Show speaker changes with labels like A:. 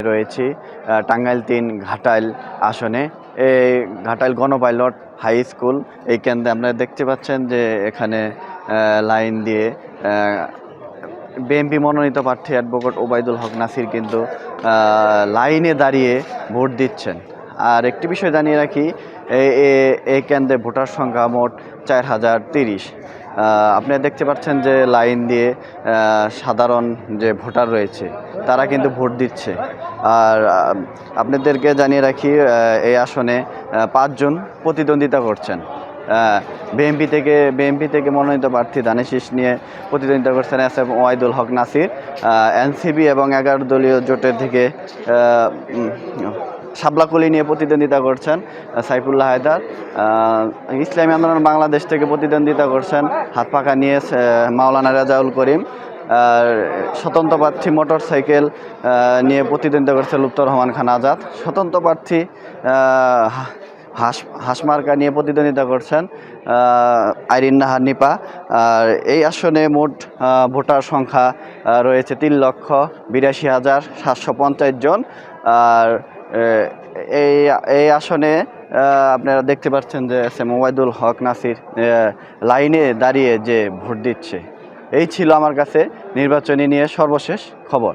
A: রয়েছি টাঙ্গাইল-3 ঘাটাইল আসনে। এই ঘাটাইল গণপাইলট হাই স্কুল এই কেন্দ্রে আপনারা দেখতে পাচ্ছেন যে এখানে লাইন দিয়ে বিএনপি মনোনীত প্রার্থী অ্যাডভোকেট ওবায়দুল হক নাসির কিন্তু লাইনে দাঁড়িয়ে ভোট দিচ্ছেন। আর একটি বিষয় জানিয়ে রাখি, এই কেন্দ্রে ভোটার সংখ্যা মোট 4030। আপনারা দেখতে পাচ্ছেন যে লাইন দিয়ে সাধারণ যে ভোটার রয়েছে তারা কিন্তু ভোট দিচ্ছে। আর আপনাদেরকে জানিয়ে রাখি, এই আসনে 5 জন প্রতিদ্বন্দ্বিতা করছেন। বিএনপি থেকে মনোনীত প্রার্থী ধানের নিয়ে প্রতিদ্বন্দ্বিতা করছেন এস এম ওবায়দুল হক নাসির। এনসিপি এবং 11 দলীয় জোটের থেকে শাপলাকলি নিয়ে প্রতিদ্বন্দ্বিতা করছেন সাইফুল্লাহ হায়দার। ইসলামী আন্দোলন বাংলাদেশ থেকে প্রতিদ্বন্দ্বিতা করছেন হাতপাখা নিয়ে মাওলানা রেজাউল করিম। স্বতন্ত্র প্রার্থী মোটরসাইকেল নিয়ে প্রতিদ্বন্দ্বিতা করছে লুৎফর রহমান খান আজাদ। স্বতন্ত্র প্রার্থী হাঁসমার্কা নিয়ে প্রতিদ্বন্দ্বিতা করছেন আইরিন নাহার নিপা। আর এই আসনে মোট ভোটার সংখ্যা রয়েছে 3,82,750 জন। আর এই আসনে আপনারা দেখতে পাচ্ছেন যে এস এম ওবায়দুল হক নাসির লাইনে দাঁড়িয়ে যে ভোট দিচ্ছে। এই ছিল আমার কাছে নির্বাচনী নিয়ে সর্বশেষ খবর।